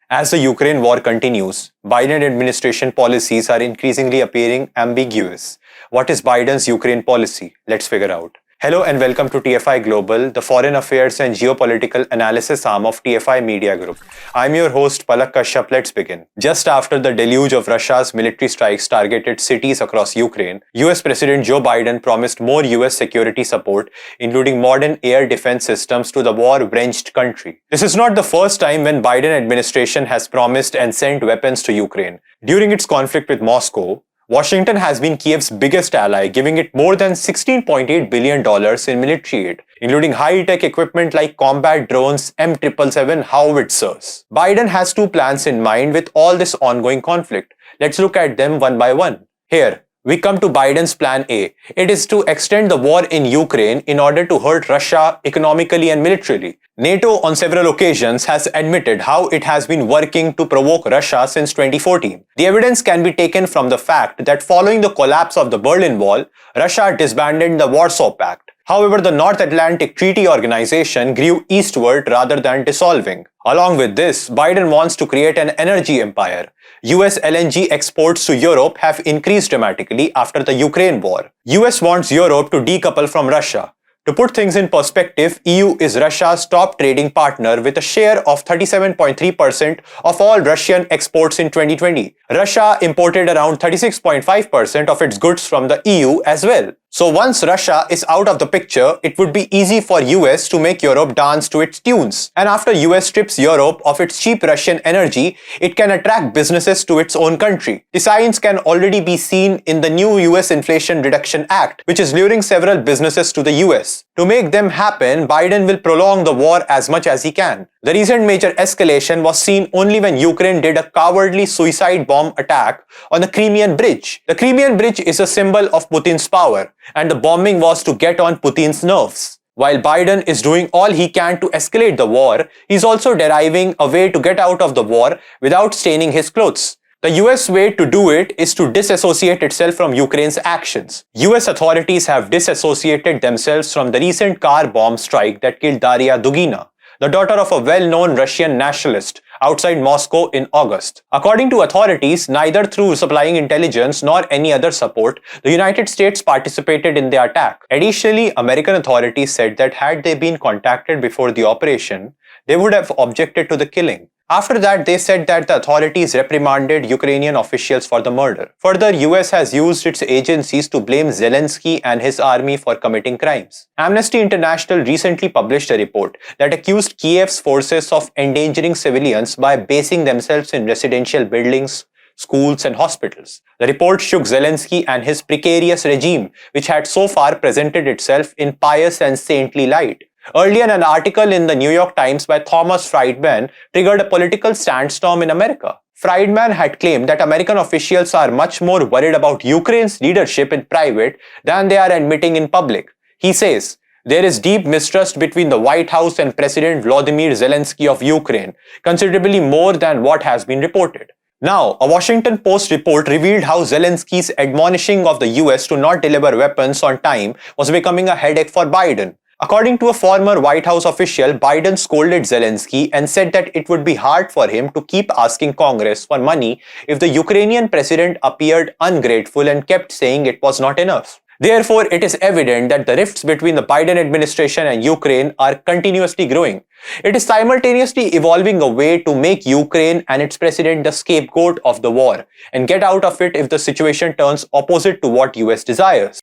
As the Ukraine war continues, Biden administration policies are increasingly appearing ambiguous. What is Biden's Ukraine policy? Let's figure out. Hello and welcome to TFI Global, the foreign affairs and geopolitical analysis arm of TFI Media Group. I'm your host Palak Kashyap. Let's begin. Just after the deluge of Russia's military strikes targeted cities across Ukraine, US President Joe Biden promised more US security support, including modern air defense systems to the war-wrenched country. This is not the first time when Biden administration has promised and sent weapons to Ukraine. During its conflict with Moscow, Washington has been Kiev's biggest ally, giving it more than $16.8 billion in military aid, including high-tech equipment like combat drones, M777 howitzers. Biden has two plans in mind with all this ongoing conflict. Let's look at them one by one. Here, we come to Biden's Plan A. It is to extend the war in Ukraine in order to hurt Russia economically and militarily. NATO on several occasions has admitted how it has been working to provoke Russia since 2014. The evidence can be taken from the fact that following the collapse of the Berlin Wall, Russia disbanded the Warsaw Pact. However, the North Atlantic Treaty Organization grew eastward rather than dissolving. Along with this, Biden wants to create an energy empire. US LNG exports to Europe have increased dramatically after the Ukraine war. US wants Europe to decouple from Russia. To put things in perspective, EU is Russia's top trading partner with a share of 37.3% of all Russian exports in 2020. Russia imported around 36.5% of its goods from the EU as well. So once Russia is out of the picture, it would be easy for US to make Europe dance to its tunes. And after US strips Europe of its cheap Russian energy, it can attract businesses to its own country. The signs can already be seen in the new US Inflation Reduction Act, which is luring several businesses to the US. To make them happen, Biden will prolong the war as much as he can. The recent major escalation was seen only when Ukraine did a cowardly suicide bomb attack on the Crimean Bridge. The Crimean Bridge is a symbol of Putin's power, and the bombing was to get on Putin's nerves. While Biden is doing all he can to escalate the war, he's also deriving a way to get out of the war without staining his clothes. The US way to do it is to disassociate itself from Ukraine's actions. US authorities have disassociated themselves from the recent car bomb strike that killed Daria Dugina, the daughter of a well-known Russian nationalist, outside Moscow in August. According to authorities, neither through supplying intelligence nor any other support, the United States participated in the attack. Additionally, American authorities said that had they been contacted before the operation, they would have objected to the killing. After that, they said that the authorities reprimanded Ukrainian officials for the murder. Further, US has used its agencies to blame Zelensky and his army for committing crimes. Amnesty International recently published a report that accused Kiev's forces of endangering civilians by basing themselves in residential buildings, schools and hospitals. The report shook Zelensky and his precarious regime, which had so far presented itself in pious and saintly light. Earlier, an article in the New York Times by Thomas Friedman triggered a political sandstorm in America. Friedman had claimed that American officials are much more worried about Ukraine's leadership in private than they are admitting in public. He says, "There is deep mistrust between the White House and President Volodymyr Zelensky of Ukraine, considerably more than what has been reported." Now, a Washington Post report revealed how Zelensky's admonishing of the US to not deliver weapons on time was becoming a headache for Biden. According to a former White House official, Biden scolded Zelensky and said that it would be hard for him to keep asking Congress for money if the Ukrainian president appeared ungrateful and kept saying it was not enough. Therefore, it is evident that the rifts between the Biden administration and Ukraine are continuously growing. It is simultaneously evolving a way to make Ukraine and its president the scapegoat of the war and get out of it if the situation turns opposite to what US desires.